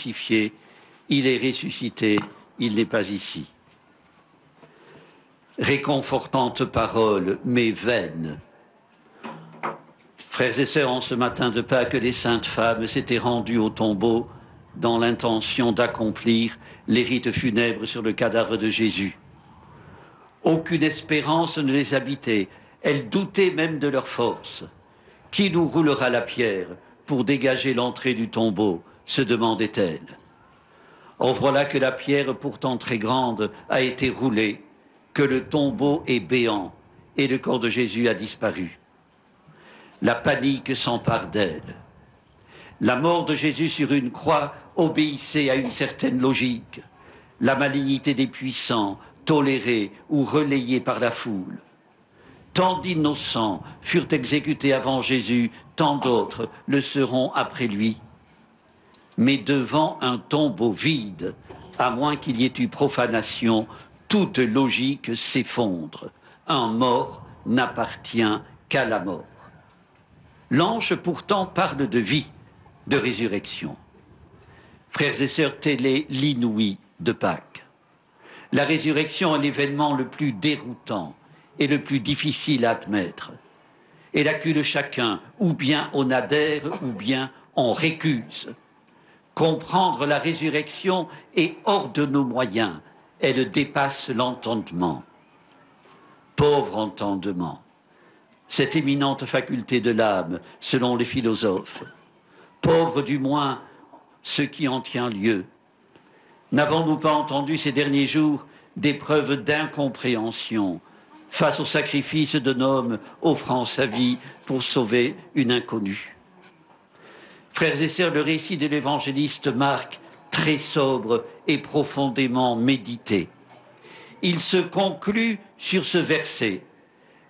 crucifié, il est ressuscité, il n'est pas ici. Réconfortante parole, mais vaine. Frères et sœurs, en ce matin de Pâques, les saintes femmes s'étaient rendues au tombeau dans l'intention d'accomplir les rites funèbres sur le cadavre de Jésus. Aucune espérance ne les habitait, elles doutaient même de leur force. Qui nous roulera la pierre pour dégager l'entrée du tombeau, se demandaient-elles. Or voilà que la pierre, pourtant très grande, a été roulée, que le tombeau est béant et le corps de Jésus a disparu. La panique s'empare d'elle. La mort de Jésus sur une croix obéissait à une certaine logique. La malignité des puissants, tolérée ou relayée par la foule. Tant d'innocents furent exécutés avant Jésus, tant d'autres le seront après lui. Mais devant un tombeau vide, à moins qu'il y ait eu profanation, toute logique s'effondre. Un mort n'appartient qu'à la mort. L'ange pourtant parle de vie, de résurrection. Frères et sœurs, tel est l'inouï de Pâques. La résurrection est l'événement le plus déroutant et le plus difficile à admettre. Elle accule chacun, ou bien on adhère, ou bien on récuse. Comprendre la résurrection est hors de nos moyens, elle dépasse l'entendement. Pauvre entendement, cette éminente faculté de l'âme, selon les philosophes. Pauvre du moins ce qui en tient lieu. N'avons-nous pas entendu ces derniers jours des preuves d'incompréhension face au sacrifice d'un homme offrant sa vie pour sauver une inconnue? Frères et sœurs, le récit de l'évangéliste Marc, très sobre et profondément médité. Il se conclut sur ce verset.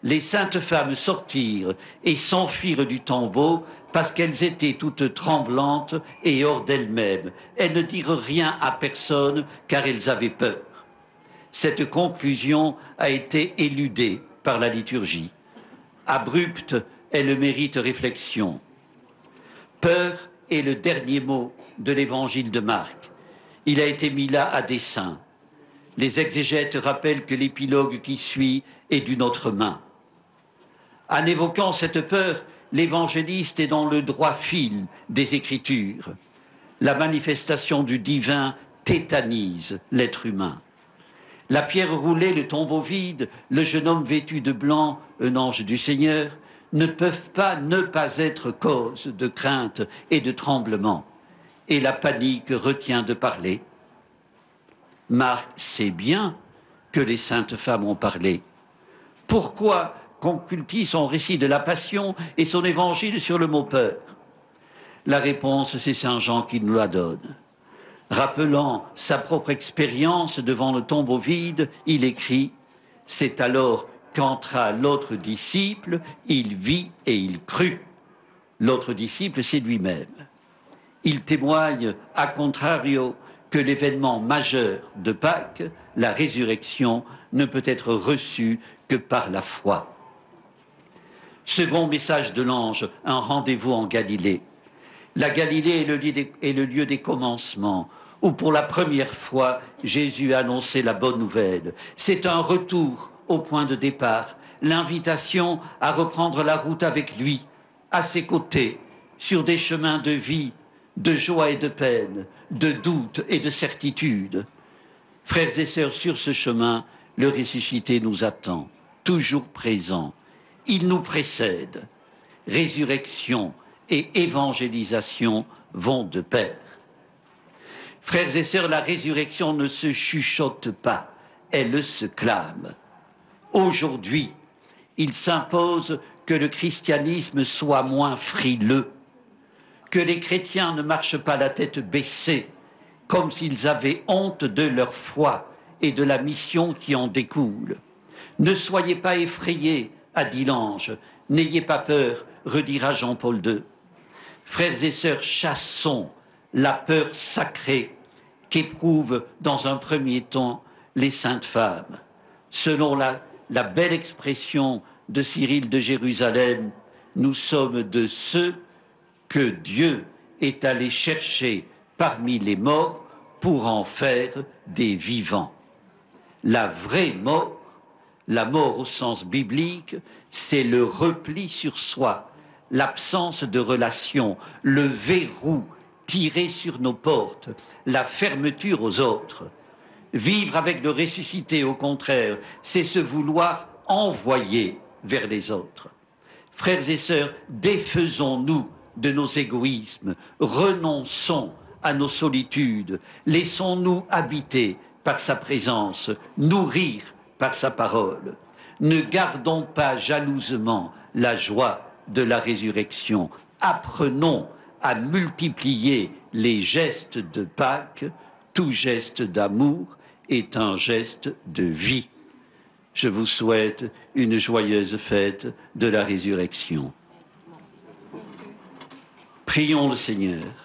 Les saintes femmes sortirent et s'enfuirent du tombeau parce qu'elles étaient toutes tremblantes et hors d'elles-mêmes. Elles ne dirent rien à personne car elles avaient peur. Cette conclusion a été éludée par la liturgie. Abrupte, elle mérite réflexion. Peur est le dernier mot de l'évangile de Marc. Il a été mis là à dessein. Les exégètes rappellent que l'épilogue qui suit est d'une autre main. En évoquant cette peur, l'évangéliste est dans le droit fil des Écritures. La manifestation du divin tétanise l'être humain. La pierre roulée, le tombeau vide, le jeune homme vêtu de blanc, un ange du Seigneur, ne peuvent pas ne pas être cause de crainte et de tremblement. Et la panique retient de parler. Marc sait bien que les saintes femmes ont parlé. Pourquoi conclut-il son récit de la Passion et son évangile sur le mot peur? La réponse, c'est saint Jean qui nous la donne. Rappelant sa propre expérience devant le tombeau vide, il écrit « C'est alors qu'entra l'autre disciple, il vit et il crut. » L'autre disciple, c'est lui-même. Il témoigne, à contrario, que l'événement majeur de Pâques, la résurrection, ne peut être reçu que par la foi. Second message de l'ange, un rendez-vous en Galilée. La Galilée est le lieu des commencements, où pour la première fois, Jésus a annoncé la bonne nouvelle. C'est un retour au point de départ, l'invitation à reprendre la route avec lui, à ses côtés, sur des chemins de vie, de joie et de peine, de doute et de certitude. Frères et sœurs, sur ce chemin, le ressuscité nous attend, toujours présent. Il nous précède. Résurrection et évangélisation vont de pair. Frères et sœurs, la résurrection ne se chuchote pas, elle se clame. Aujourd'hui, il s'impose que le christianisme soit moins frileux, que les chrétiens ne marchent pas la tête baissée, comme s'ils avaient honte de leur foi et de la mission qui en découle. Ne soyez pas effrayés, a dit l'ange, n'ayez pas peur, redira Jean-Paul II. Frères et sœurs, chassons la peur sacrée qu'éprouvent dans un premier temps les saintes femmes. Selon la belle expression de Cyril de Jérusalem, nous sommes de ceux que Dieu est allé chercher parmi les morts pour en faire des vivants. La vraie mort, la mort au sens biblique, c'est le repli sur soi, l'absence de relation, le verrou tiré sur nos portes, la fermeture aux autres. Vivre avec le ressuscité, au contraire, c'est se vouloir envoyer vers les autres. Frères et sœurs, défaisons-nous de nos égoïsmes, renonçons à nos solitudes, laissons-nous habiter par sa présence, nourrir par sa parole. Ne gardons pas jalousement la joie de la résurrection. Apprenons à multiplier les gestes de Pâques. Tout geste d'amour est un geste de vie. Je vous souhaite une joyeuse fête de la résurrection. Prions le Seigneur.